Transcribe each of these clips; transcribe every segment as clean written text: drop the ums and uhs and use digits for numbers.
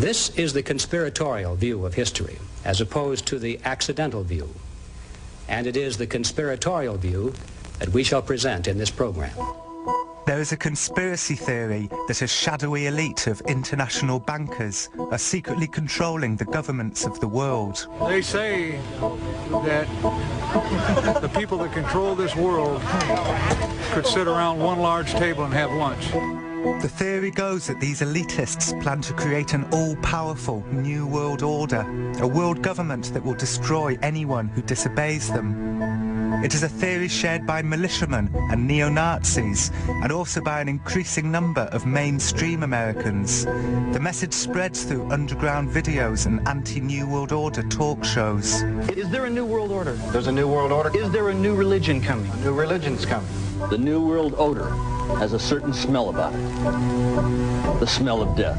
This is the conspiratorial view of history, as opposed to the accidental view. And it is the conspiratorial view that we shall present in this program. There is a conspiracy theory that a shadowy elite of international bankers are secretly controlling the governments of the world. They say that the people that control this world could sit around one large table and have lunch. The theory goes that these elitists plan to create an all-powerful new world order, a world government that will destroy anyone who disobeys them. It is a theory shared by militiamen and neo-Nazis, and also by an increasing number of mainstream Americans. The message spreads through underground videos and anti-New World Order talk shows. Is there a New World Order? There's a New World Order. Is there a new religion coming? A new religion's coming. The New World Order has a certain smell about it. The smell of death.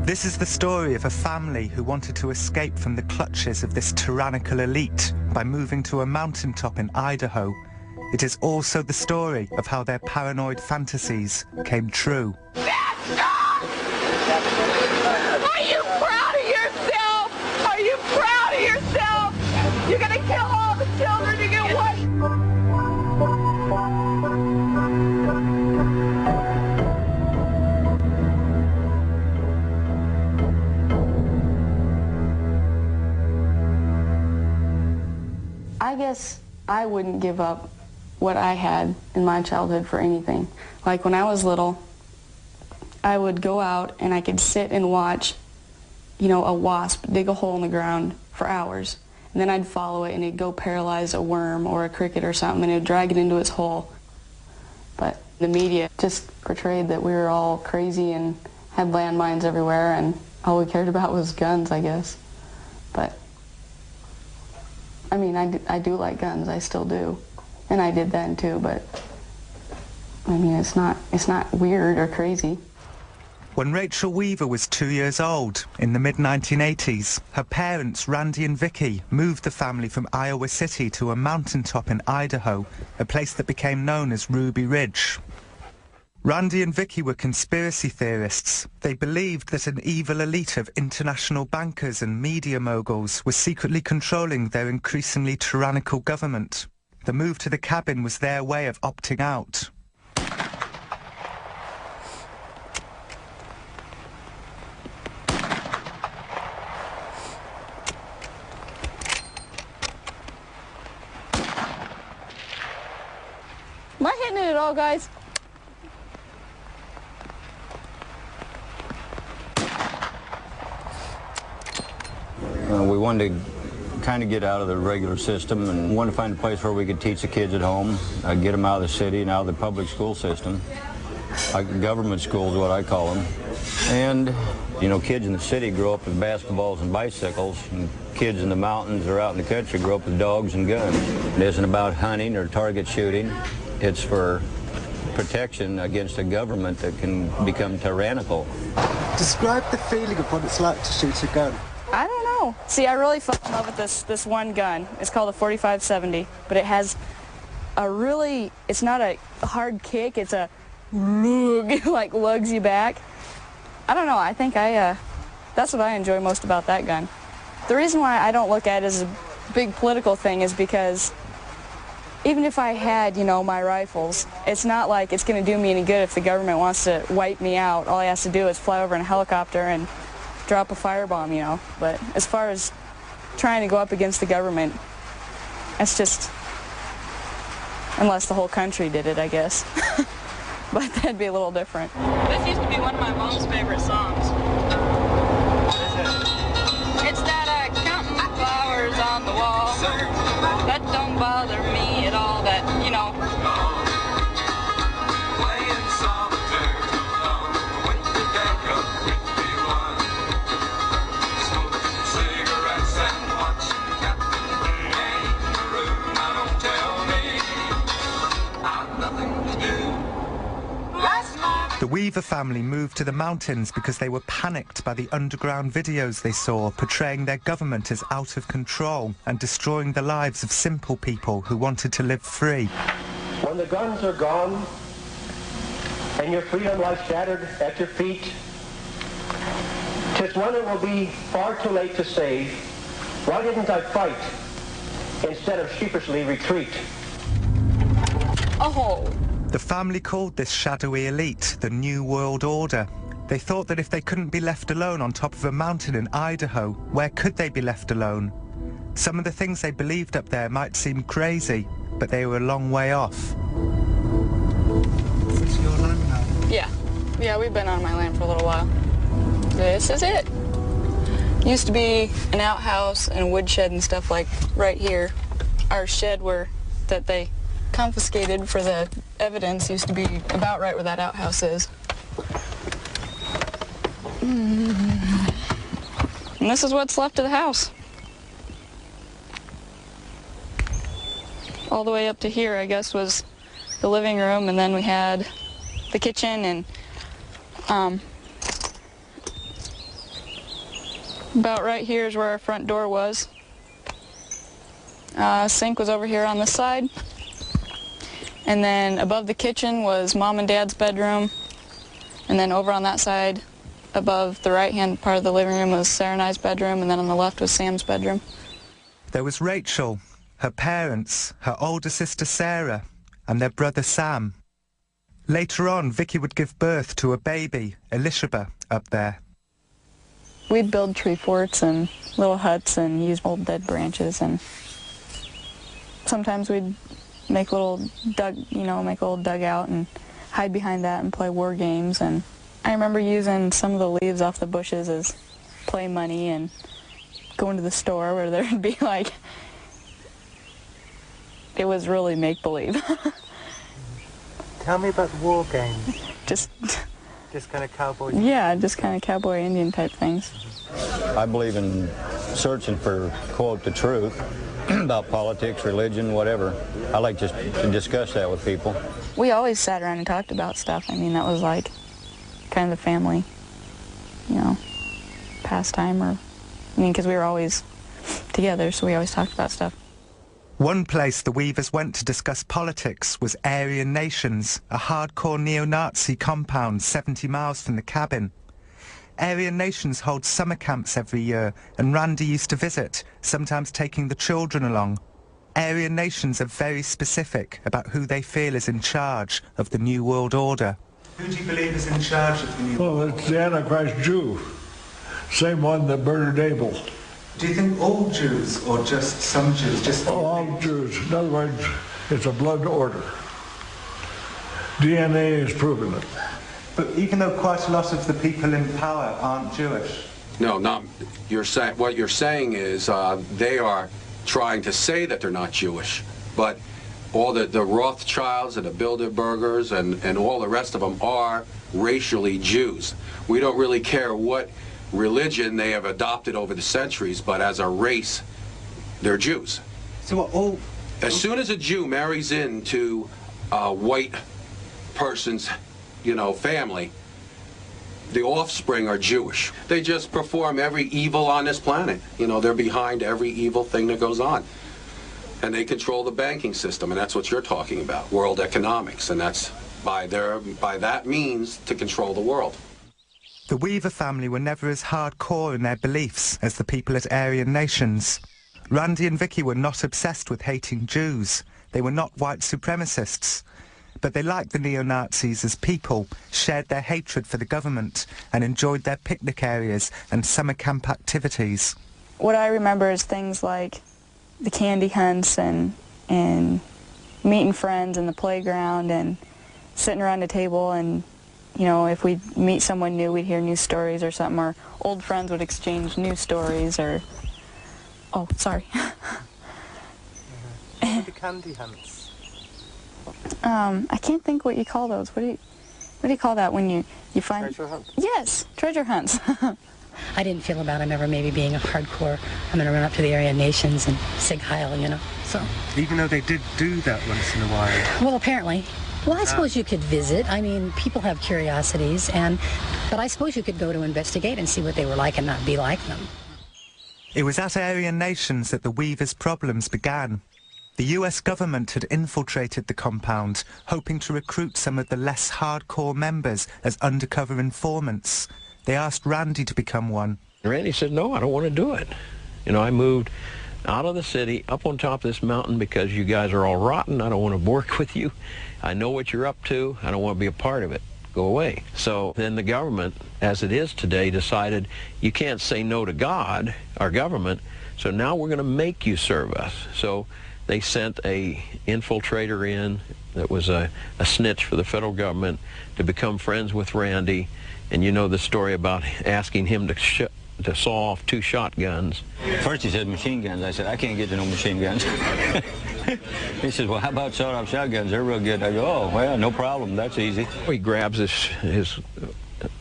This is the story of a family who wanted to escape from the clutches of this tyrannical elite by moving to a mountaintop in Idaho. It is also the story of how their paranoid fantasies came true. Are you proud of yourself? Are you proud of yourself? You're gonna kill all the children to get what? I guess I wouldn't give up what I had in my childhood for anything. Like when I was little, I would go out and I could sit and watch, you know, a wasp dig a hole in the ground for hours. And then I'd follow it and it'd go paralyze a worm or a cricket or something and it'd drag it into its hole. But the media just portrayed that we were all crazy and had landmines everywhere and all we cared about was guns, I guess. But I mean, I do like guns, I still do. And I did then too, but I mean, it's not weird or crazy. When Rachel Weaver was 2 years old, in the mid-1980s, her parents, Randy and Vicky, moved the family from Iowa City to a mountaintop in Idaho, a place that became known as Ruby Ridge. Randy and Vicky were conspiracy theorists. They believed that an evil elite of international bankers and media moguls was secretly controlling their increasingly tyrannical government. The move to the cabin was their way of opting out. Am I hitting it at all, guys? We wanted to kind of get out of the regular system and wanted to find a place where we could teach the kids at home, get them out of the city and out of the public school system. Like government school is what I call them. And, you know, kids in the city grow up with basketballs and bicycles, and kids in the mountains or out in the country grow up with dogs and guns. It isn't about hunting or target shooting. It's for protection against a government that can become tyrannical. Describe the feeling of what it's like to shoot a gun. I don't know. See, I really fell in love with this one gun. It's called a 45-70, but it has a really, it's not a hard kick, it's a like lugs you back. I don't know, I think that's what I enjoy most about that gun. The reason why I don't look at it as a big political thing is because even if I had, you know, my rifles, it's not like it's going to do me any good if the government wants to wipe me out. All I have to do is fly over in a helicopter and drop a firebomb, you know. But as far as trying to go up against the government, that's just, unless the whole country did it, I guess. But that'd be a little different. This used to be one of my mom's favorite songs. It's that counting flowers on the wall. That don't bother me at all, that, you know. The Weaver family moved to the mountains because they were panicked by the underground videos they saw portraying their government as out of control and destroying the lives of simple people who wanted to live free. When the guns are gone and your freedom lies shattered at your feet, 'Tis when it will be far too late to say, why didn't I fight instead of sheepishly retreat? Oh. The family called this shadowy elite the New World Order. They thought that if they couldn't be left alone on top of a mountain in Idaho, where could they be left alone? Some of the things they believed up there might seem crazy, but they were a long way off. Is this your land now? Yeah. Yeah, we've been on my land for a little while. This is it. Used to be an outhouse and a woodshed and stuff like right here. Our shed that they confiscated for the evidence used to be about right where that outhouse is. And this is what's left of the house. All the way up to here, I guess, was the living room, and then we had the kitchen, and about right here is where our front door was. Sink was over here on this side. And then above the kitchen was Mom and Dad's bedroom. And then over on that side, above the right-hand part of the living room, was Sarah and I's bedroom, and then on the left was Sam's bedroom. There was Rachel, her parents, her older sister Sarah, and their brother Sam. Later on, Vicky would give birth to a baby, Elishaba, up there. We'd build tree forts and little huts and use old dead branches, and sometimes we'd make a little dugout and hide behind that and play war games. And I remember using some of the leaves off the bushes as play money and going to the store where there'd be like, it was really make-believe. Tell me about the war games. Just kind of cowboy. Yeah, just kind of cowboy Indian type things. I believe in searching for, quote, the truth about politics, religion, whatever. I like just to discuss that with people. We always sat around and talked about stuff. I mean, that was like kind of the family, pastime, because we were always together, so we always talked about stuff. One place the Weavers went to discuss politics was Aryan Nations, a hardcore neo-Nazi compound 70 miles from the cabin. Aryan Nations holds summer camps every year, and Randy used to visit, sometimes taking the children along. Aryan Nations are very specific about who they feel is in charge of the New World Order. Who do you believe is in charge of the New World Order? Well, it's the Antichrist Jew. Same one that murdered Abel. Do you think all Jews, or just some Jews? All Jews. In other words, it's a blood order. DNA has proven it. But even though quite a lot of the people in power aren't Jewish. No, not. What you're saying is they are trying to say that they're not Jewish, but all the Rothschilds and the Bilderbergers and all the rest of them are racially Jews. We don't really care what religion they have adopted over the centuries, but as a race, they're Jews. So as soon as a Jew marries into a white person's, family, the offspring are Jewish. They just perform every evil on this planet. They're behind every evil thing that goes on. And they control the banking system, and that's what you're talking about, world economics, and that's by that means to control the world. The Weaver family were never as hardcore in their beliefs as the people at Aryan Nations. Randy and Vicky were not obsessed with hating Jews. They were not white supremacists. But they liked the neo-Nazis as people, shared their hatred for the government, and enjoyed their picnic areas and summer camp activities. What I remember is things like the candy hunts and meeting friends in the playground and sitting around a table, and if we'd meet someone new, we'd hear new stories or something, or old friends would exchange new stories, or... Oh, sorry. The candy hunts. I can't think what you call those. What do you call that when you find... Treasure hunts? Yes, treasure hunts. I didn't feel about him ever maybe being a hardcore, I'm going to run up to the Aryan Nations and sig heil, so... Even though they did do that once in a while? Well, apparently. Well, I suppose you could visit. I mean, people have curiosities, but I suppose you could go to investigate and see what they were like and not be like them. It was at Aryan Nations that the Weavers' problems began. The US government had infiltrated the compound, hoping to recruit some of the less hardcore members as undercover informants. They asked Randy to become one. Randy said, no, I don't want to do it. You know, I moved out of the city, up on top of this mountain because you guys are all rotten. I don't want to work with you. I know what you're up to. I don't want to be a part of it. Go away. So then the government, as it is today, decided you can't say no to God, our government, so now we're going to make you serve us. So they sent a infiltrator in that was a snitch for the federal government to become friends with Randy. And you know the story about asking him to saw off 2 shotguns. First he said machine guns. I said, I can't get to no machine guns. He says, well, how about sawed off shotguns? They're real good. I go, oh, well, no problem. That's easy. He grabs his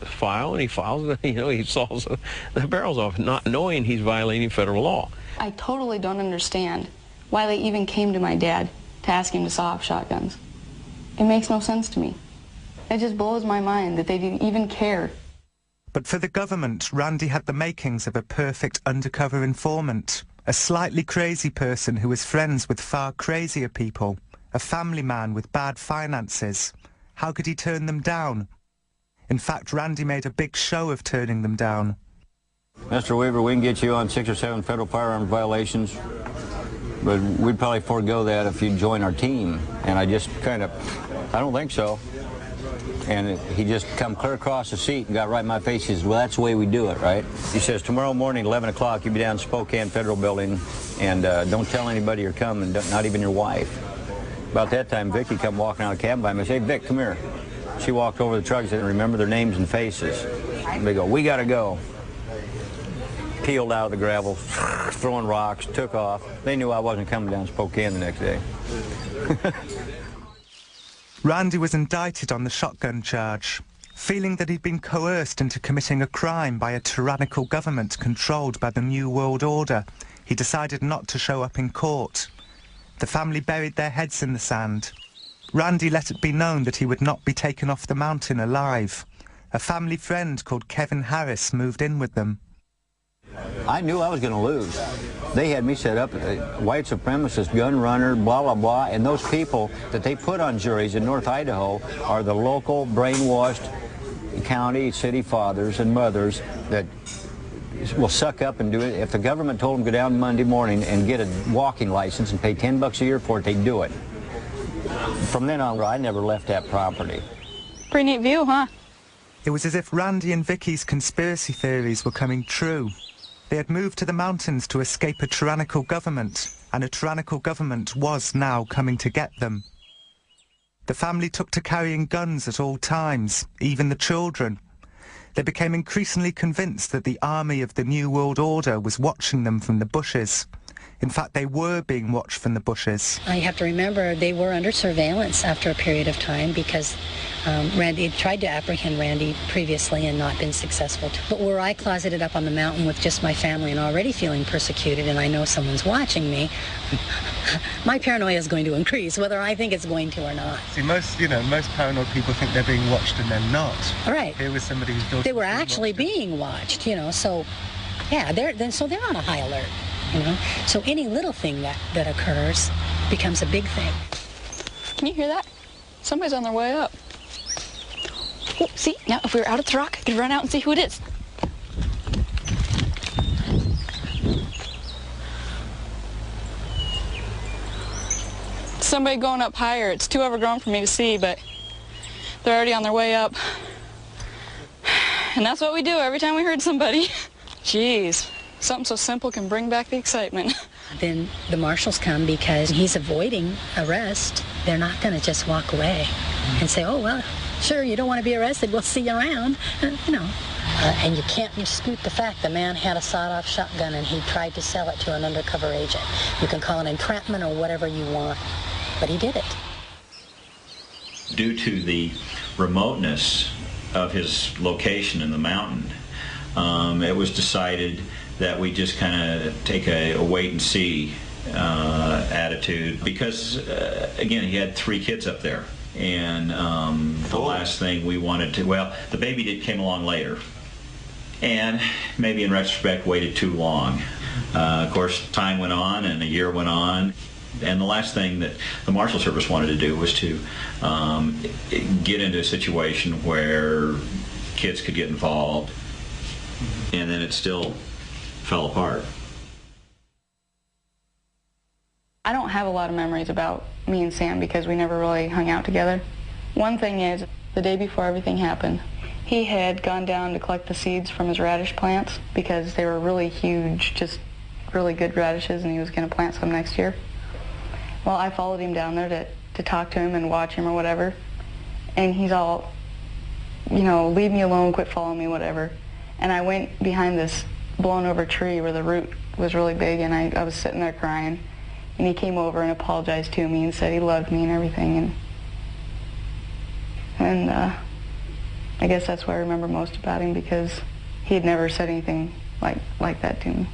file and he files it. You know, he saws the barrels off, not knowing he's violating federal law. I totally don't understand why they even came to my dad to ask him to saw off shotguns. It makes no sense to me. It just blows my mind that they didn't even care. But for the government, Randy had the makings of a perfect undercover informant, a slightly crazy person who was friends with far crazier people, a family man with bad finances. How could he turn them down? In fact, Randy made a big show of turning them down. Mr. Weaver, we can get you on 6 or 7 federal firearms violations, but we'd probably forego that if you'd join our team. And I just kind of, I don't think so. And he just come clear across the seat and got right in my face. He says, well, that's the way we do it, right? He says, tomorrow morning, 11 o'clock, you'll be down in Spokane Federal Building, and don't tell anybody you're coming, not even your wife. About that time, Vicki come walking out of the cabin by me and say, hey, Vic, come here. She walked over to the truck and said, remember their names and faces. And they go, we got to go. Peeled out of the gravel, throwing rocks, took off. They knew I wasn't coming down Spokane the next day. Randy was indicted on the shotgun charge, feeling that he'd been coerced into committing a crime by a tyrannical government controlled by the New World Order. He decided not to show up in court. The family buried their heads in the sand. Randy let it be known that he would not be taken off the mountain alive. A family friend called Kevin Harris moved in with them. I knew I was going to lose. They had me set up, white supremacist, gun runner, blah, blah, blah, and those people that they put on juries in North Idaho are the local brainwashed county, city fathers and mothers that will suck up and do it. If the government told them to go down Monday morning and get a walking license and pay $10 a year for it, they'd do it. From then on, I never left that property. Pretty neat view, huh? It was as if Randy and Vicky's conspiracy theories were coming true. They had moved to the mountains to escape a tyrannical government, and a tyrannical government was now coming to get them. The family took to carrying guns at all times, even the children. They became increasingly convinced that the army of the New World Order was watching them from the bushes. In fact, they were being watched from the bushes. You have to remember they were under surveillance after a period of time because Randy had tried to apprehend Randy previously and not been successful. But were I closeted up on the mountain with just my family and already feeling persecuted and I know someone's watching me, my paranoia is going to increase, whether I think it's going to or not. See, most paranoid people think they're being watched and they're not. Right. Here was somebody who thought they were actually being watched, so yeah, they're on a high alert. So any little thing that occurs becomes a big thing. Can you hear that? Somebody's on their way up. Oh, see, now if we were out at the rock, I could run out and see who it is. Somebody going up higher. It's too overgrown for me to see, but they're already on their way up. And that's what we do every time we hurt somebody. Jeez. Something so simple can bring back the excitement. Then the marshals come because he's avoiding arrest. They're not going to just walk away and say, oh, well, sure, you don't want to be arrested. We'll see you around. And you can't dispute the fact the man had a sawed-off shotgun and he tried to sell it to an undercover agent. You can call it entrapment or whatever you want, but he did it. Due to the remoteness of his location in the mountain, it was decided that we just kind of take a wait-and-see attitude because, again, he had 3 kids up there. And the last thing we wanted to, well, the baby came along later. And maybe in retrospect waited too long. Of course, time went on and a year went on. And the last thing that the Marshal Service wanted to do was to get into a situation where kids could get involved. and then it still fell apart. I don't have a lot of memories about me and Sam because we never really hung out together. One thing is, the day before everything happened, he had gone down to collect the seeds from his radish plants because they were really huge, just really good radishes, and he was going to plant some next year. Well, I followed him down there to talk to him and watch him or whatever, and he's all, you know, leave me alone, quit following me, whatever. And I went behind this blown over tree where the root was really big, and I was sitting there crying. And he came over and apologized to me and said he loved me and everything. And I guess that's what I remember most about him, because he had never said anything like that to me.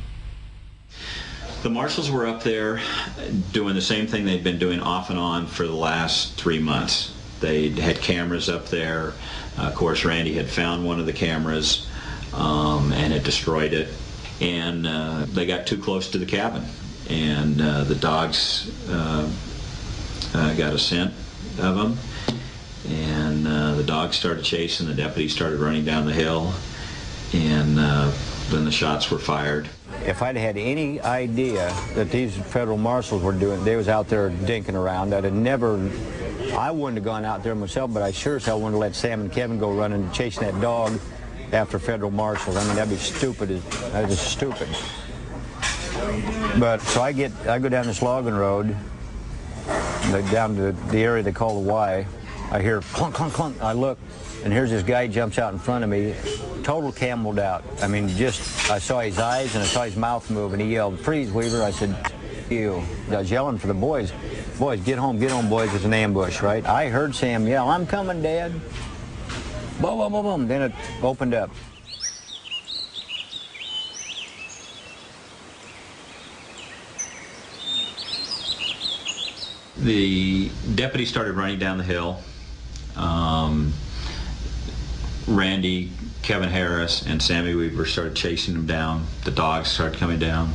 The marshals were up there doing the same thing they'd been doing off and on for the last 3 months. They had cameras up there. Of course, Randy had found one of the cameras and had destroyed it. And they got too close to the cabin. And the dogs got a scent of them, and the dogs started chasing. The deputies started running down the hill, and then the shots were fired. If I'd had any idea that these federal marshals were doing, they was out there dinking around, I'd have never, I wouldn't have gone out there myself, but I sure as hell wouldn't have let Sam and Kevin go running chasing that dog after federal marshals. I mean, that'd be stupid. That'd be stupid. But so I go down this logging road, down to the area they call the Y. I hear clunk, clunk, clunk. I look, and here's this guy jumps out in front of me, total cameled out. I mean, just, I saw his eyes and I saw his mouth move, and he yelled, "Freeze, Weaver." I said, "You." I was yelling for the boys. "Boys, get home, boys, it's an ambush," right? I heard Sam yell, "I'm coming, Dad." Boom, boom, boom, boom. Then it opened up. The deputy started running down the hill. Randy, Kevin Harris, and Sammy Weaver started chasing them down. The dogs started coming down.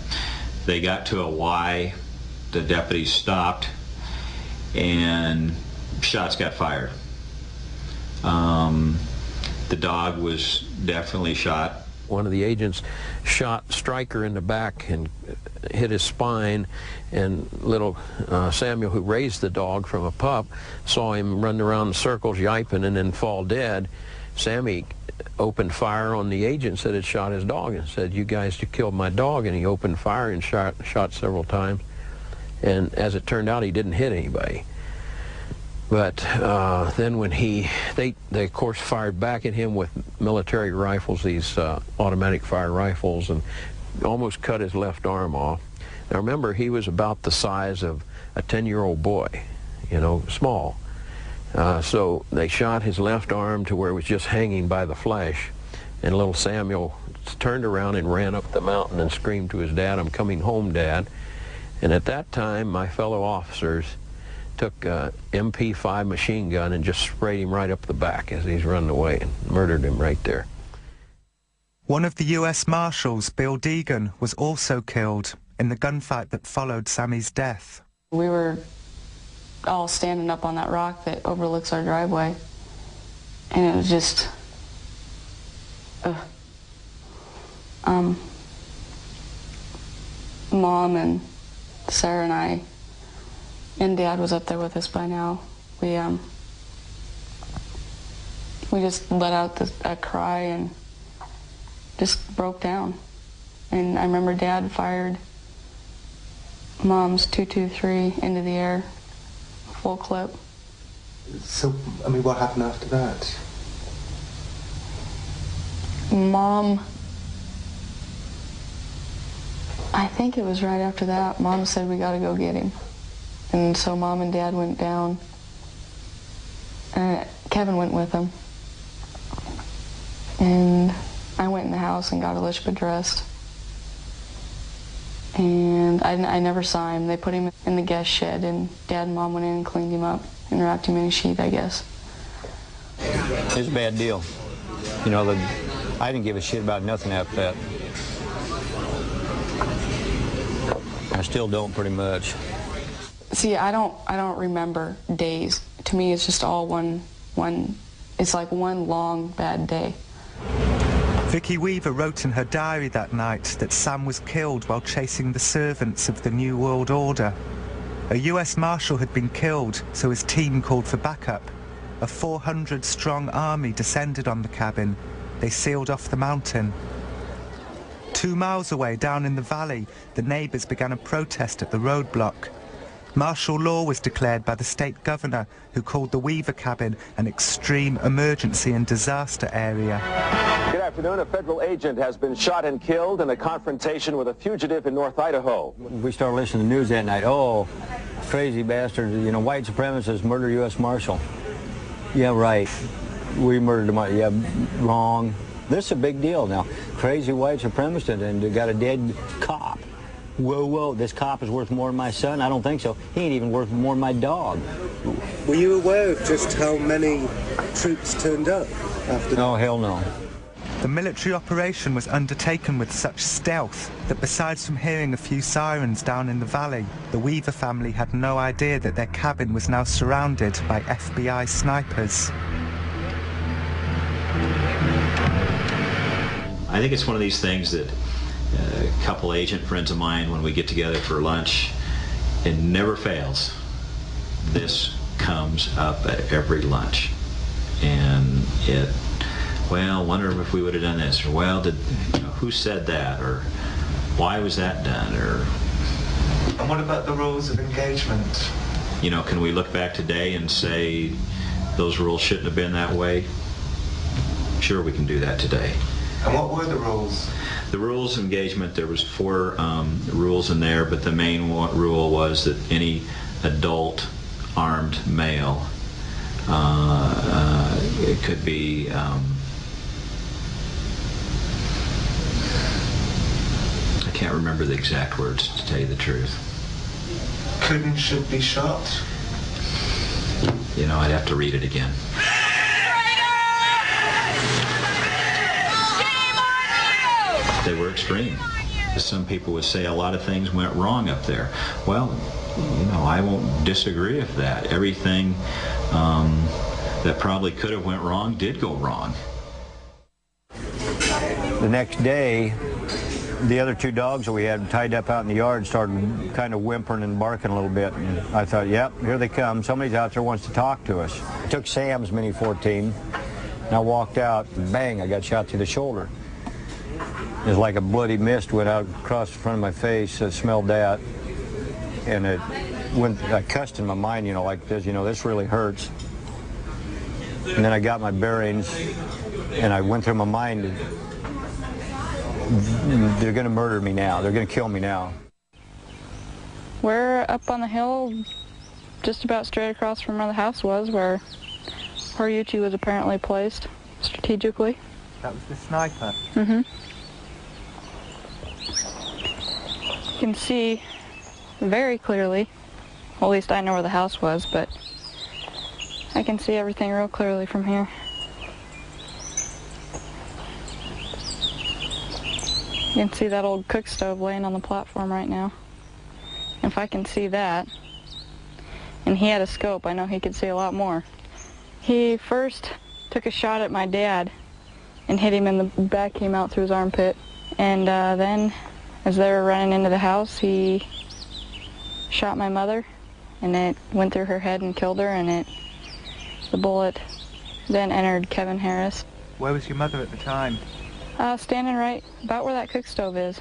They got to a Y. The deputies stopped, and shots got fired. The dog was definitely shot. One of the agents shot Stryker in the back and hit his spine, and little Samuel, who raised the dog from a pup, saw him run around in circles yiping and then fall dead. Sammy opened fire on the agents that had shot his dog and said, "You guys killed my dog," and he opened fire and shot several times. And as it turned out, he didn't hit anybody. But then when they of course fired back at him with military rifles, these automatic fire rifles, and almost cut his left arm off. Now remember, he was about the size of a 10-year-old boy, you know, small. So they shot his left arm to where it was just hanging by the flesh, and little Samuel turned around and ran up the mountain and screamed to his dad, "I'm coming home, Dad." And at that time, my fellow officers took a MP5 machine gun and just sprayed him right up the back as he's running away and murdered him right there. One of the U.S. Marshals, Bill Deegan, was also killed in the gunfight that followed Sammy's death. We were all standing up on that rock that overlooks our driveway, and it was just, Mom and Sarah and I, and Dad was up there with us by now. We just let out a cry and just broke down. And I remember Dad fired Mom's .223 into the air, full clip. So, I mean, what happened after that? Mom, I think it was right after that, Mom said, "We gotta go get him." And so Mom and Dad went down, and Kevin went with them. And I went in the house and got Elizabeth dressed. And I never saw him. They put him in the guest shed, and Dad and Mom went in and cleaned him up and wrapped him in a sheet, I guess. It was a bad deal. You know, I didn't give a shit about nothing after that. I still don't, pretty much. See, I don't remember days. To me, it's just all one. It's like one long bad day. Vicky Weaver wrote in her diary that night that Sam was killed while chasing the servants of the New World Order. A US Marshal had been killed, so his team called for backup. A 400-strong army descended on the cabin. They sealed off the mountain. 2 miles away, down in the valley, the neighbours began a protest at the roadblock. Martial law was declared by the state governor, who called the Weaver cabin an extreme emergency and disaster area. Good afternoon. A federal agent has been shot and killed in a confrontation with a fugitive in North Idaho. We started listening to the news that night. Oh, crazy bastards, you know, white supremacists murder U.S. Marshal. Yeah, right. We murdered him. Yeah, wrong. This is a big deal now. Crazy white supremacist and they got a dead cop. Whoa, whoa, this cop is worth more than my son? I don't think so. He ain't even worth more than my dog. Were you aware of just how many troops turned up after that? Oh, hell no. The military operation was undertaken with such stealth that besides from hearing a few sirens down in the valley, the Weaver family had no idea that their cabin was now surrounded by FBI snipers. I think it's one of these things that a couple agent friends of mine, when we get together for lunch, it never fails. This comes up at every lunch. And it, well, wonder if we would have done this, or well, who said that, or why was that done, or... And what about the rules of engagement? You know, can we look back today and say those rules shouldn't have been that way? Sure, we can do that today. And what were the rules? The rules of engagement, there was 4 rules in there, but the main rule was that any adult armed male, it could be I can't remember the exact words, to tell you the truth. Could and should be shot? You know, I'd have to read it again. They were extreme. Some people would say a lot of things went wrong up there. Well, you know, I won't disagree with that. Everything that probably could have went wrong did go wrong. The next day, the other 2 dogs that we had tied up out in the yard started kind of whimpering and barking a little bit. And I thought, yep, here they come. Somebody's out there wants to talk to us. I took Sam's Mini 14, and I walked out, and bang, I got shot through the shoulder. It was like a bloody mist went out across the front of my face. I smelled that, and it went. I cussed in my mind, you know, like this. You know, this really hurts. And then I got my bearings, and I went through my mind. They're going to murder me now. They're going to kill me now. We're up on the hill, just about straight across from where the house was, where Horiuchi was apparently placed strategically. That was the sniper? Mm-hmm. You can see very clearly, well, at least I know where the house was, but I can see everything real clearly from here. You can see that old cook stove laying on the platform right now. If I can see that, and he had a scope, I know he could see a lot more. He first took a shot at my dad and hit him in the back, came out through his armpit. And then, as they were running into the house, he shot my mother, and it went through her head and killed her, and the bullet then entered Kevin Harris. Where was your mother at the time? Standing right about where that cook stove is.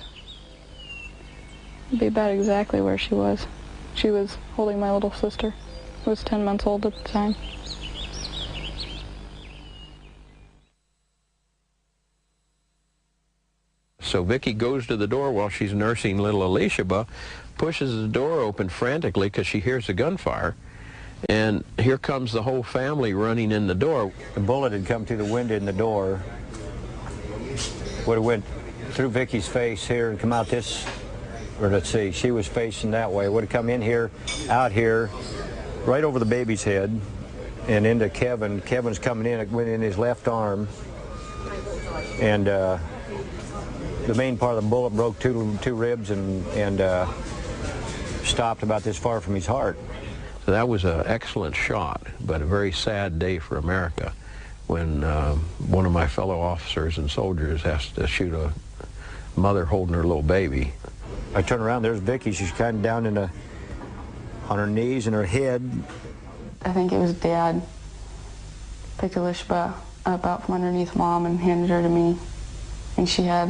It'd be about exactly where she was. She was holding my little sister, who was 10 months old at the time. So Vicky goes to the door while she's nursing little Alicia, pushes the door open frantically because she hears the gunfire. And here comes the whole family running in the door. The bullet had come through the window in the door. Would have went through Vicky's face here and come out this, or let's see, she was facing that way. Would have come in here, out here, right over the baby's head, and into Kevin. Kevin's coming in, it went in his left arm. And the main part of the bullet broke two ribs and stopped about this far from his heart. So that was an excellent shot, but a very sad day for America when one of my fellow officers and soldiers has to shoot a mother holding her little baby. I turn around, there's Vicky. She's kind of down on her knees and her head. I think it was Dad picked Elishba up out from underneath Mom and handed her to me. And she had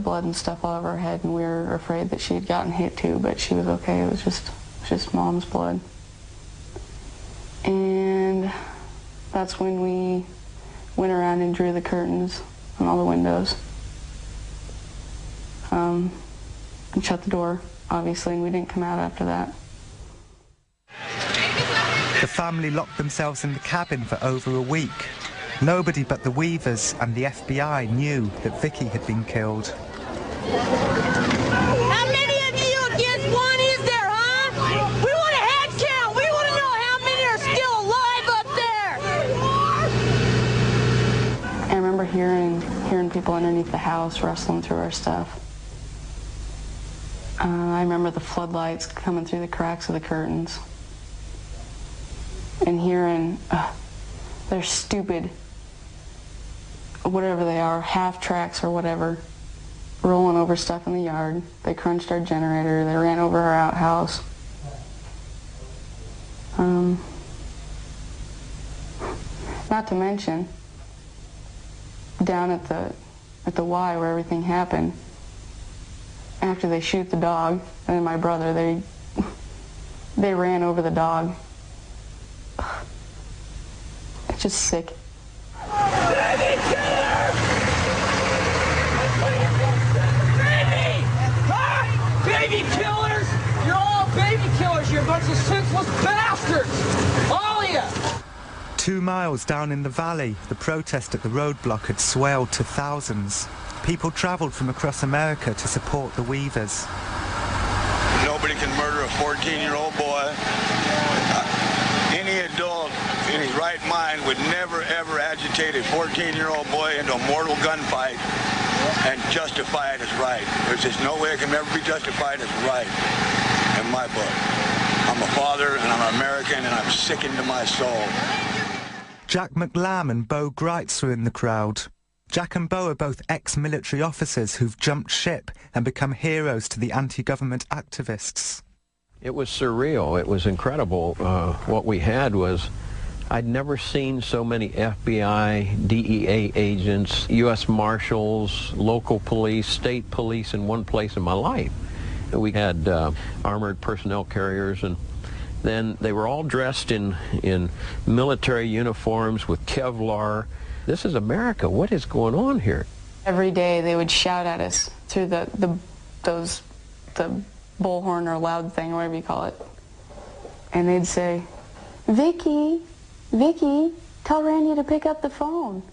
blood and stuff all over her head, and we were afraid that she had gotten hit too, but she was okay. It was just Mom's blood. And that's when we went around and drew the curtains on all the windows. And shut the door, obviously, and we didn't come out after that. The family locked themselves in the cabin for over a week. Nobody but the Weavers and the FBI knew that Vicky had been killed. How many of you against one is there, huh? We want a head count. We want to know how many are still alive up there. I remember hearing people underneath the house rustling through our stuff. I remember the floodlights coming through the cracks of the curtains. And hearing their stupid, whatever they are, half tracks or whatever, rolling over stuff in the yard. They crunched our generator. They ran over our outhouse. Not to mention, down at the Y where everything happened, after they shoot the dog, and then my brother, they ran over the dog. It's just sick. Baby killer! Baby! Huh? Baby killers! You're all baby killers, you bunch of senseless bastards! All of you! 2 miles down in the valley, the protest at the roadblock had swelled to thousands. People travelled from across America to support the Weavers. Nobody can murder a 14-year-old boy. Any adult in his right mind would never, ever agitate a 14-year-old boy into a mortal gunfight and justify it as right. There's just no way it can ever be justified as right in my book. I'm a father, and I'm an American, and I'm sickened to my soul. Jack McLam and Bo Greitz were in the crowd. Jack and Bo are both ex-military officers who've jumped ship and become heroes to the anti-government activists. It was surreal. It was incredible. What we had was, I'd never seen so many FBI, DEA agents, U.S. Marshals, local police, state police in one place in my life. We had armored personnel carriers, and then they were all dressed in military uniforms with Kevlar. This is America. What is going on here? Every day they would shout at us through the bullhorn or loud thing, or whatever you call it. And they'd say, Vicky, Vicky, tell Randy to pick up the phone.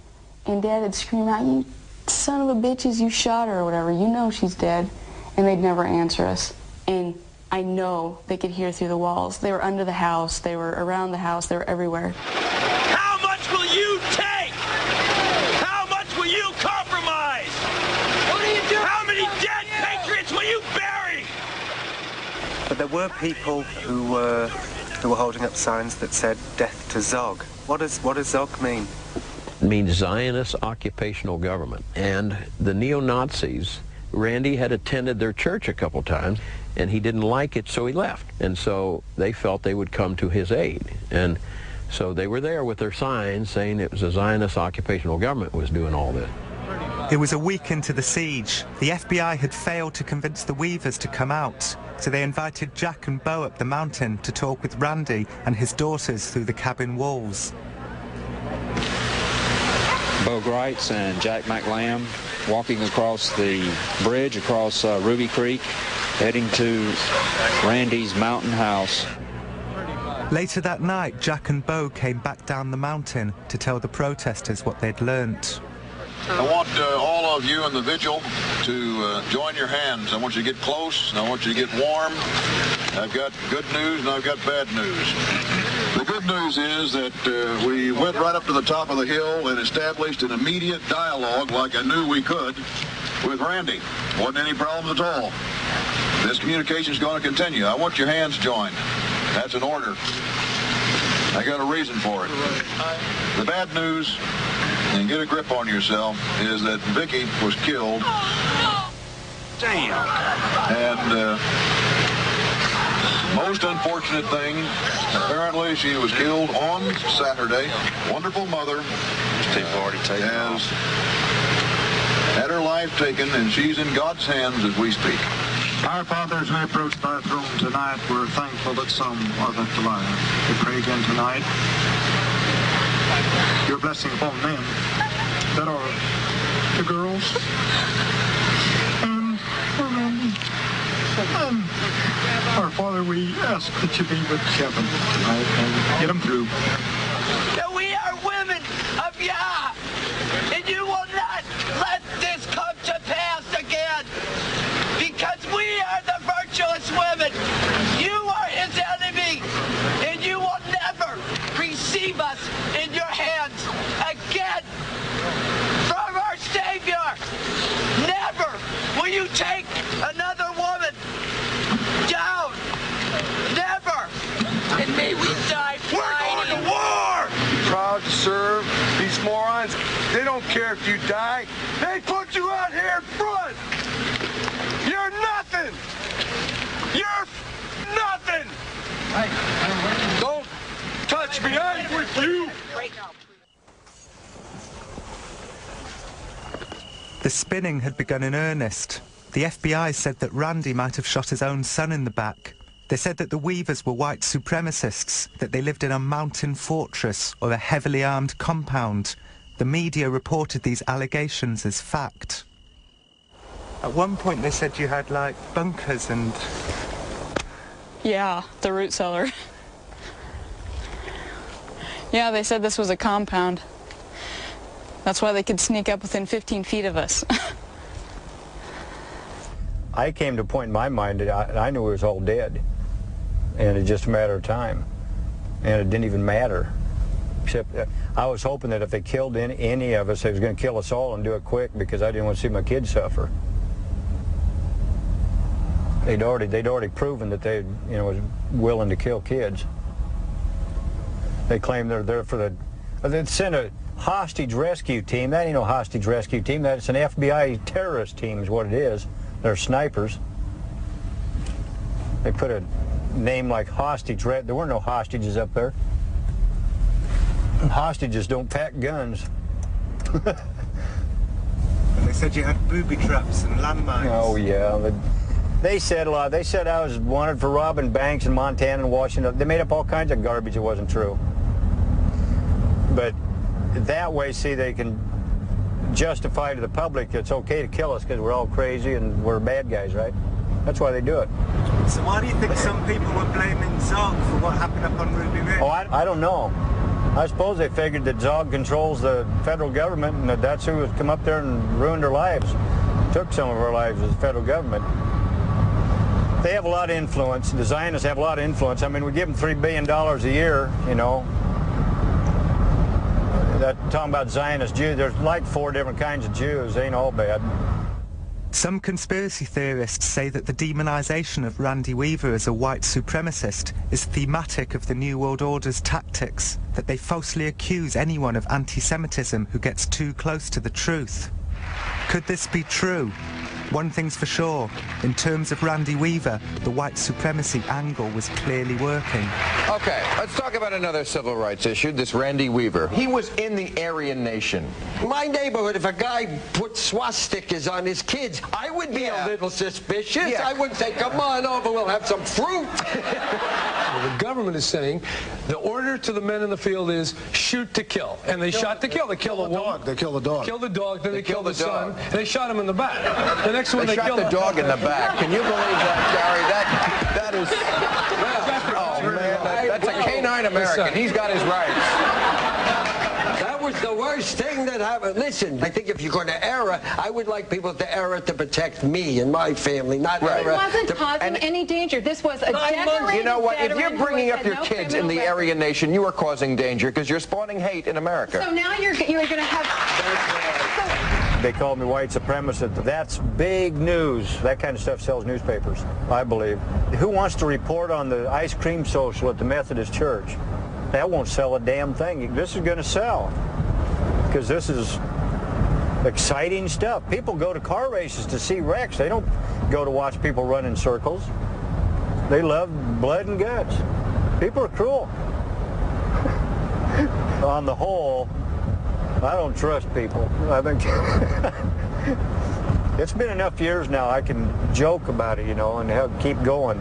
And Dad would scream out, you son of a bitches, you shot her or whatever. You know she's dead. And they'd never answer us. And I know they could hear through the walls. They were under the house. They were around the house. They were everywhere. How much will you take? How much will you compromise? What are you doing? How many dead patriots will you bury? But there were people who were holding up signs that said "Death to Zog." What does Zog mean? It means Zionist occupational government. And the neo-Nazis, Randy had attended their church a couple times, and he didn't like it, so he left. And so they felt they would come to his aid. And so they were there with their signs saying it was a Zionist occupational government was doing all this. It was a week into the siege. The FBI had failed to convince the Weavers to come out, so they invited Jack and Bo up the mountain to talk with Randy and his daughters through the cabin walls. Bo Greitz and Jack McLam walking across the bridge across Ruby Creek, heading to Randy's mountain house. Later that night, Jack and Bo came back down the mountain to tell the protesters what they'd learnt. I want all of you in the vigil to join your hands. I want you to get close, and I want you to get warm. I've got good news and I've got bad news. The good news is that we went right up to the top of the hill and established an immediate dialogue like I knew we could with Randy. Wasn't any problems at all. This communication is going to continue. I want your hands joined. That's an order. I got a reason for it. The bad news, and get a grip on yourself, is that Vicky was killed. Damn. And most unfortunate thing, apparently she was killed on Saturday. Wonderful mother has had her life taken, and she's in God's hands as we speak. Our Father, as we approach thy throne tonight, we're thankful that some are left alive. We pray again tonight your blessing upon them that are the girls and our Father, we ask that you be with Kevin tonight and get them through. That we are women of Yah, and you will not let this come to pass again, because we are the virtuous women. You are his enemy, and you will never receive us in your hands again from our Savior. Never will you take another woman down. Never. And may we die fighting. We're going to war! Proud to serve these morons. They don't care if you die. They put you out here in front. You're nothing. You're nothing. Don't touch me. I'm with you. The spinning had begun in earnest. The FBI said that Randy might have shot his own son in the back. They said that the Weavers were white supremacists, that they lived in a mountain fortress or a heavily armed compound. The media reported these allegations as fact. At one point they said you had, like, bunkers and... Yeah, the root cellar. Yeah, they said this was a compound. That's why they could sneak up within 15 feet of us. I came to a point in my mind that I knew we was all dead, and it's just a matter of time, and it didn't even matter. Except I was hoping that if they killed any of us, they was going to kill us all and do it quick, because I didn't want to see my kids suffer. They'd already proven that they, was willing to kill kids. They claim they're there for they'd sent a hostage rescue team. That ain't no hostage rescue team. That's an FBI terrorist team is what it is. They're snipers. They put a name like hostage. There were no hostages up there. Hostages don't pack guns. And they said you had booby traps and landmines. Oh yeah. They said a lot. They said I was wanted for robbing banks in Montana and Washington. They made up all kinds of garbage that wasn't true. But that way, see, they can justify to the public it's okay to kill us because we're all crazy and we're bad guys, right? That's why they do it. So why do you think some people were blaming Zog for what happened up on Ruby Ridge? Oh, I don't know. I suppose they figured that Zog controls the federal government and that that's who has come up there and ruined their lives. Took some of our lives as the federal government. They have a lot of influence. The Zionists have a lot of influence. I mean, we give them $3 billion a year, That talking about Zionist Jews, there's like 4 different kinds of Jews. They ain't all bad. Some conspiracy theorists say that the demonization of Randy Weaver as a white supremacist is thematic of the New World Order's tactics, that they falsely accuse anyone of anti-Semitism who gets too close to the truth. Could this be true? One thing's for sure, in terms of Randy Weaver, the white supremacy angle was clearly working. Okay, let's talk about another civil rights issue, this Randy Weaver. He was in the Aryan Nation. My neighborhood, if a guy put swastikas on his kids, I would be a little suspicious. Yeah. I wouldn't say, come on over, we'll have some fruit. The government is saying the order to the men in the field is shoot to kill. And they shot to kill. They killed a woman. They killed the dog. Killed the dog, then they killed the son, and they shot him in the back. The next one they shot killed the dog in the back. Can you believe that, Gary? That is... Oh, man, that's a canine American. He's got his rights. That was the worst thing that happened. Listen, I think if you're going to err, I would like people to err to protect me and my family, not err. It wasn't causing any danger. This was a decorated You know what? If you're veteran bringing who up had your no kids in criminal the record. Aryan Nation, you are causing danger because you're spawning hate in America. So now you're going to have... They called me white supremacist. That's big news. That kind of stuff sells newspapers, I believe. Who wants to report on the ice cream social at the Methodist Church? that won't sell a damn thing. This is going to sell because this is exciting stuff. People go to car races to see wrecks. They don't go to watch people run in circles. They love blood and guts. People are cruel. On the whole, I don't trust people. I think it's been enough years now I can joke about it, you know, and keep going.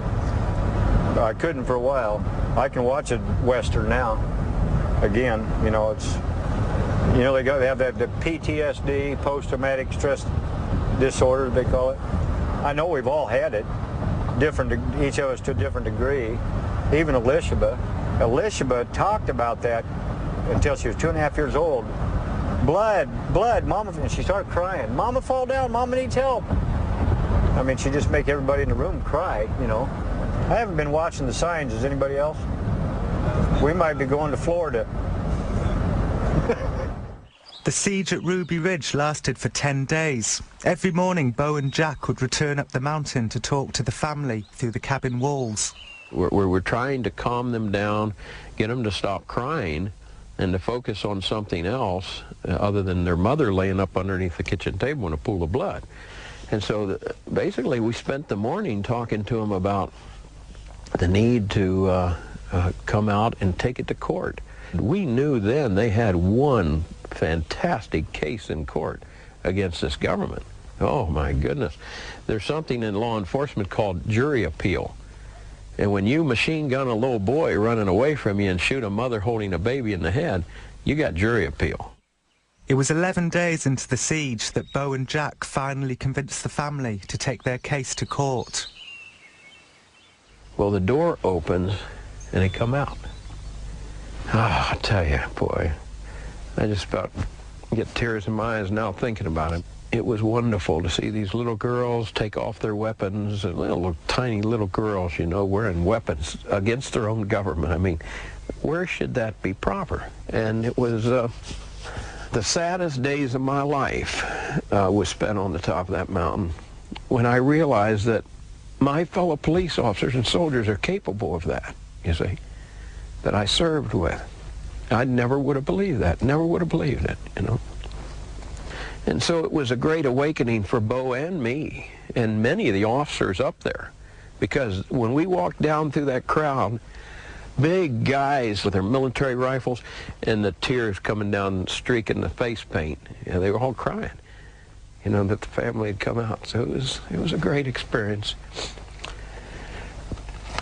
I couldn't for a while. I can watch a Western now. Again, you know, it's, you know, they have that the PTSD, post-traumatic stress disorder, they call it. I know we've all had it, each of us to a different degree. Even Elishaba talked about that until she was 2.5 years old. Blood, Mama, and she started crying. Mama, fall down, Mama needs help. I mean, she just make everybody in the room cry, you know. I haven't been watching the signs. Is anybody else? We might be going to Florida. The siege at Ruby Ridge lasted for 10 days. Every morning, Bo and Jack would return up the mountain to talk to the family through the cabin walls. We're trying to calm them down, get them to stop crying, and to focus on something else other than their mother laying up underneath the kitchen table in a pool of blood. And so basically we spent the morning talking to them about the need to come out and take it to court. We knew then they had one fantastic case in court against this government. Oh my goodness. There's something in law enforcement called jury appeal. And when you machine gun a little boy running away from you and shoot a mother holding a baby in the head, you got jury appeal. It was 11 days into the siege that Bo and Jack finally convinced the family to take their case to court. Well, the door opens and they come out. Oh, I tell you, boy, I just about get tears in my eyes now thinking about it. It was wonderful to see these little girls take off their weapons, and little tiny little girls, you know, wearing weapons against their own government. I mean, where should that be proper? And it was the saddest days of my life was spent on the top of that mountain when I realized that my fellow police officers and soldiers are capable of that, you see, that I served with. I never would have believed that, never would have believed it, you know. And so it was a great awakening for Bo and me and many of the officers up there, because when we walked down through that crowd, big guys with their military rifles and the tears coming down, streaking the face paint, you know, they were all crying, you know, that the family had come out. So it was a great experience.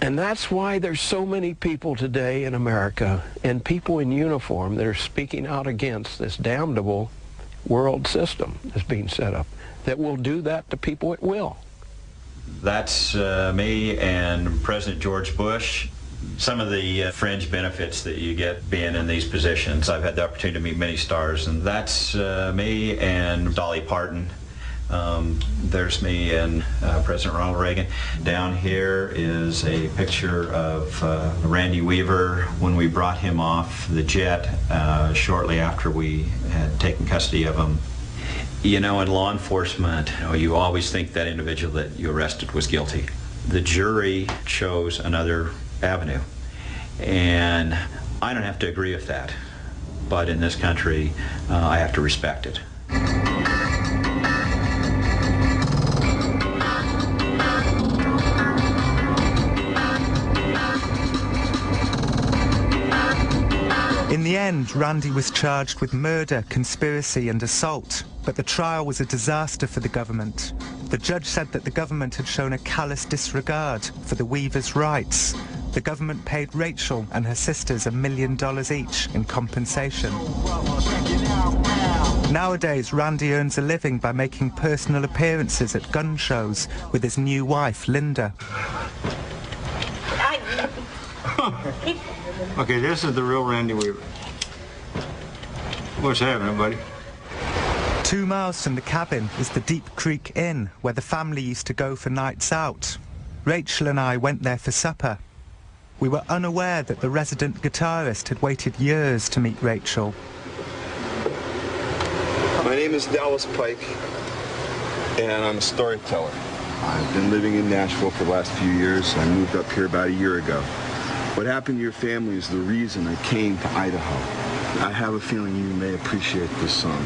And that's why there's so many people today in America and people in uniform that are speaking out against this damnable world system that's being set up that will do that to people at will. That's me and President George Bush. Some of the fringe benefits that you get being in these positions. I've had the opportunity to meet many stars, and that's me and Dolly Parton. There's me and President Ronald Reagan. Down here is a picture of Randy Weaver when we brought him off the jet shortly after we had taken custody of him. You know, in law enforcement, you always think that individual that you arrested was guilty. The jury chose another avenue, and I don't have to agree with that, but in this country, I have to respect it. In the end, Randy was charged with murder, conspiracy and assault, but the trial was a disaster for the government. The judge said that the government had shown a callous disregard for the Weavers' rights. The government paid Rachel and her sisters $1 million each in compensation. Nowadays, Randy earns a living by making personal appearances at gun shows with his new wife, Linda. Okay, this is the real Randy Weaver. What's happening, buddy? 2 miles from the cabin is the Deep Creek Inn, where the family used to go for nights out. Rachel and I went there for supper. We were unaware that the resident guitarist had waited years to meet Rachel. My name is Dallas Pike, and I'm a storyteller. I've been living in Nashville for the last few years. I moved up here about a year ago. What happened to your family is the reason I came to Idaho. I have a feeling you may appreciate this song.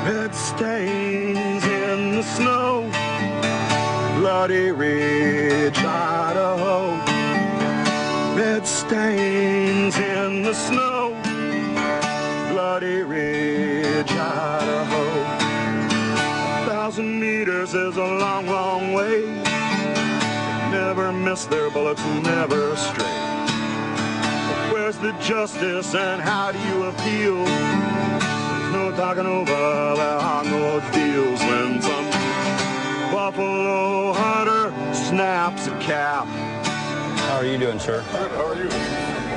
Red stains in the snow, Bloody Ridge, Idaho. Red stains in the snow, Bloody Ridge, Idaho. 1,000 meters is a long, long way. Never miss their bullets, never stray. Where's the justice and how do you appeal? There's no talking over, there are no deals when some buffalo hunter snaps a cap. How are you doing, sir? Good, how are you?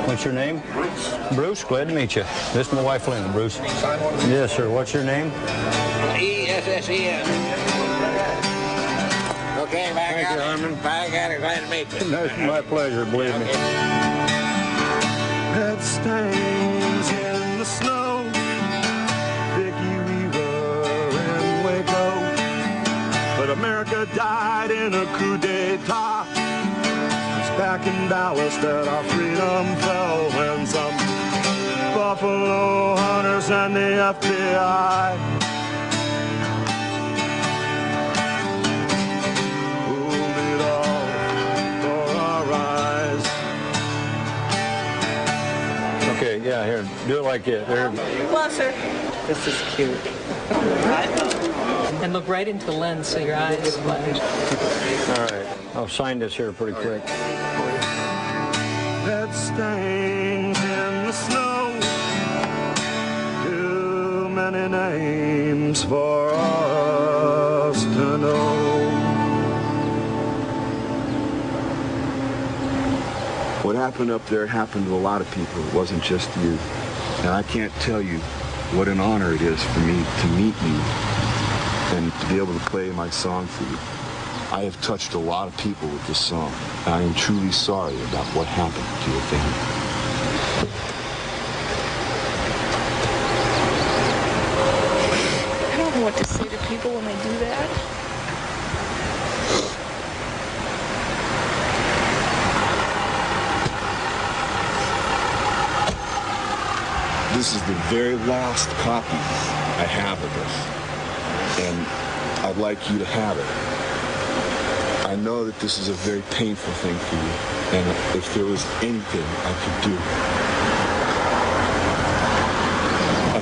What's your name? Bruce. Bruce, glad to meet you. This is my wife, Linda. Bruce. Yes, sir. What's your name? E-S-S-E-N. Okay, back Thank out. you, Herman. Back out. Glad to meet you. That's my pleasure, believe me. Red stains in the snow, Vicky Weaver in Waco. But America died in a coup d'etat. It's back in Dallas that our freedom fell when some buffalo hunters and the FBI pulled it all for our eyes. Okay, yeah, here, do it like this. There. Closer. This is cute. And look right into the lens so your eyes flash. All right, I'll sign this here pretty quick. Red stains in the snow, too many names for us to know. What happened up there happened to a lot of people. It wasn't just you. And I can't tell you what an honor it is for me to meet you and to be able to play my song for you. I have touched a lot of people with this song. I am truly sorry about what happened to your family. I don't know what to say to people when they do that. This is the very last copy I have of this, and I'd like you to have it. I know that this is a very painful thing for you, and if there was anything I could do, I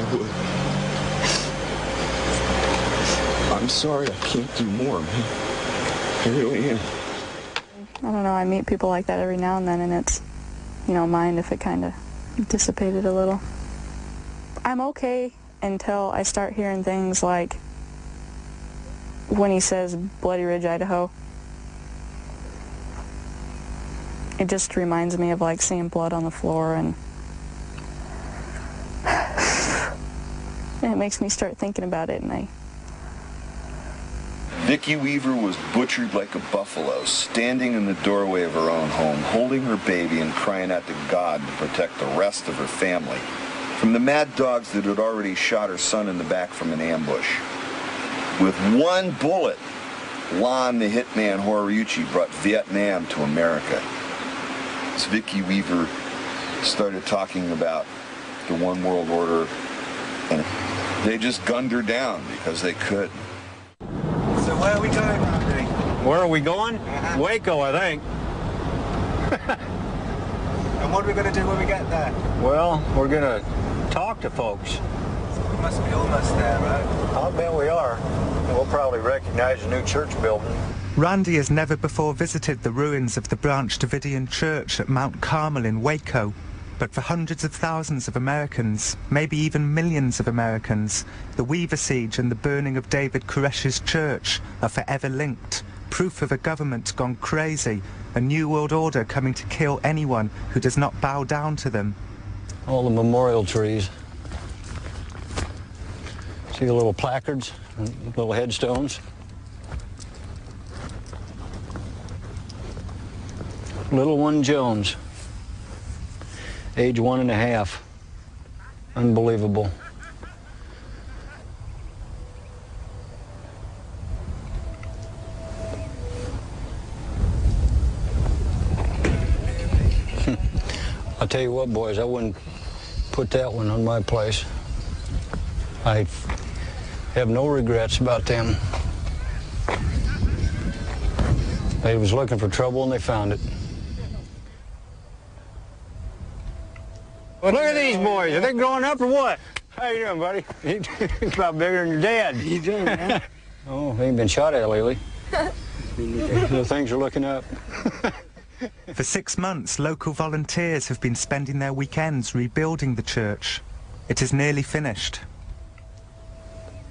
would. I'm sorry I can't do more, man. I really am. I don't know, I meet people like that every now and then, and it's, you know, mind if it kind of dissipated a little. I'm okay until I start hearing things like when he says Bloody Ridge, Idaho. It just reminds me of like seeing blood on the floor, and it makes me start thinking about it, and Vicky Weaver was butchered like a buffalo, standing in the doorway of her own home, holding her baby and crying out to God to protect the rest of her family from the mad dogs that had already shot her son in the back from an ambush. With one bullet, Lon the Hitman Horiuchi brought Vietnam to America. As Vicky Weaver started talking about the One World Order, and they just gunned her down because they could. So where are we going, Randy? Where are we going? Waco, I think. And what are we going to do when we get there? Well, we're going to talk to folks. So we must be almost there, right? I'll bet we are. We'll probably recognize a new church building. Randy has never before visited the ruins of the Branch Davidian Church at Mount Carmel in Waco. But for hundreds of thousands of Americans, maybe even millions of Americans, the Weaver Siege and the burning of David Koresh's church are forever linked. Proof of a government gone crazy, a new world order coming to kill anyone who does not bow down to them. All the memorial trees. See the little placards, little headstones? Little one Jones, age 1.5. Unbelievable. I'll tell you what, boys, I wouldn't put that one on my place. I have no regrets about them. They was looking for trouble and they found it. Well, look at these boys. Are they growing up or what? How you doing, buddy? He's about bigger than your dad. How you doing, man? Oh, they ain't been shot at lately. Things are looking up. For 6 months, local volunteers have been spending their weekends rebuilding the church. It is nearly finished.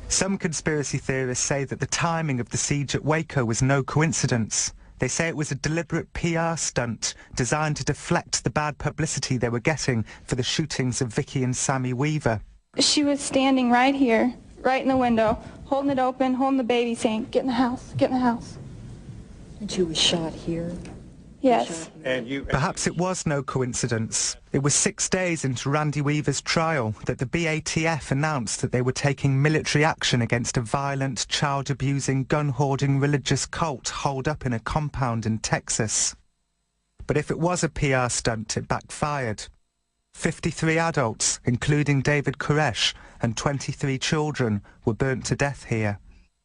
Some conspiracy theorists say that the timing of the siege at Waco was no coincidence. They say it was a deliberate PR stunt designed to deflect the bad publicity they were getting for the shootings of Vicky and Sammy Weaver. She was standing right here, right in the window, holding it open, holding the baby, saying, "Get in the house, get in the house." And she was shot here? Yes. Perhaps it was no coincidence. It was 6 days into Randy Weaver's trial that the BATF announced that they were taking military action against a violent, child-abusing, gun-hoarding religious cult holed up in a compound in Texas. But if it was a PR stunt, it backfired. 53 adults, including David Koresh, and 23 children were burnt to death here.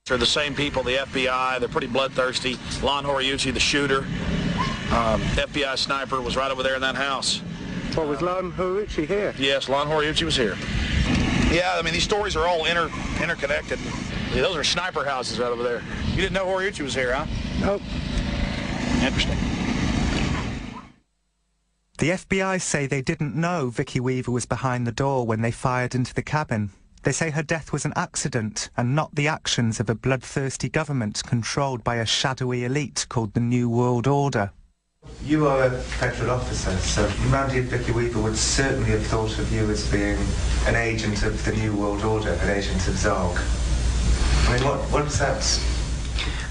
They're the same people, the FBI, they're pretty bloodthirsty. Lon Horiuchi, the shooter, FBI sniper, was right over there in that house. Well, was Lon Horiuchi here? Yes, Lon Horiuchi was here. Yeah, I mean, these stories are all interconnected. Yeah, those are sniper houses right over there. You didn't know Horiuchi was here, huh? Nope. Interesting. The FBI say they didn't know Vicky Weaver was behind the door when they fired into the cabin. They say her death was an accident and not the actions of a bloodthirsty government controlled by a shadowy elite called the New World Order. You are a federal officer, so Randy and Vicky Weaver would certainly have thought of you as being an agent of the New World Order, an agent of Zog. I mean, what's that?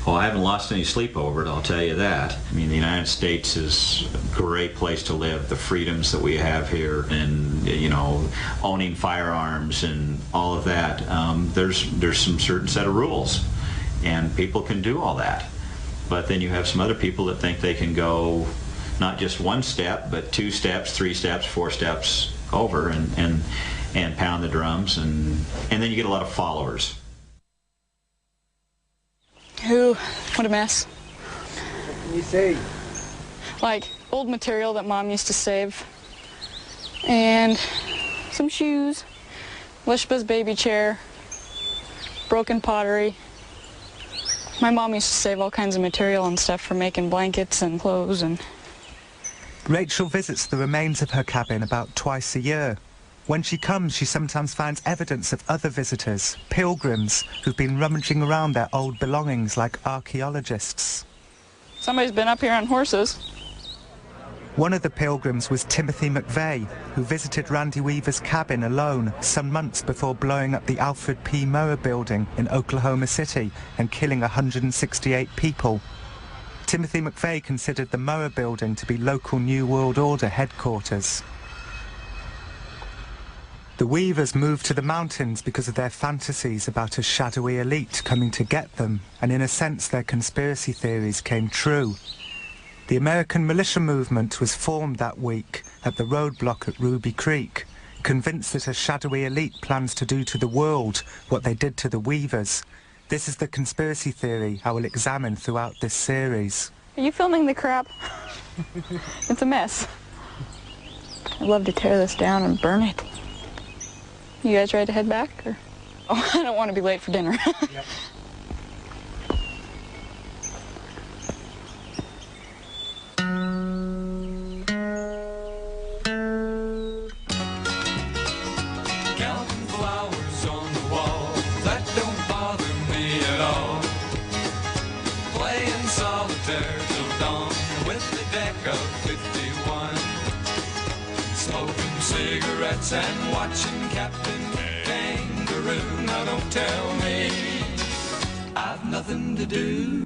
Well, I haven't lost any sleep over it, I'll tell you that. I mean, the United States is a great place to live. The freedoms that we have here and, you know, owning firearms and all of that, there's some certain set of rules, and people can do all that. But then you have some other people that think they can go not just one step, but 2 steps, 3 steps, 4 steps over and pound the drums, and then you get a lot of followers. What a mess. What can you say? Like old material that Mom used to save, and some shoes, Lishba's baby chair, broken pottery. My mom used to save all kinds of material and stuff for making blankets and clothes. And Rachel visits the remains of her cabin about twice a year. When she comes, she sometimes finds evidence of other visitors, pilgrims, who've been rummaging around their old belongings like archaeologists. Somebody's been up here on horses. One of the pilgrims was Timothy McVeigh, who visited Randy Weaver's cabin alone some months before blowing up the Alfred P. Murrah building in Oklahoma City and killing 168 people. Timothy McVeigh considered the Murrah building to be local New World Order headquarters. The Weavers moved to the mountains because of their fantasies about a shadowy elite coming to get them, and in a sense their conspiracy theories came true. The American militia movement was formed that week at the roadblock at Ruby Creek, convinced that a shadowy elite plans to do to the world what they did to the Weavers. This is the conspiracy theory I will examine throughout this series. Are you filming the crap? It's a mess. I'd love to tear this down and burn it. You guys ready to head back? Or? Oh, I don't want to be late for dinner. Yep. Counting flowers on the wall, that don't bother me at all. Playing solitaire till dawn with the deck of 51. Smoking cigarettes and watching Captain Kangaroo. Now don't tell me I've nothing to do.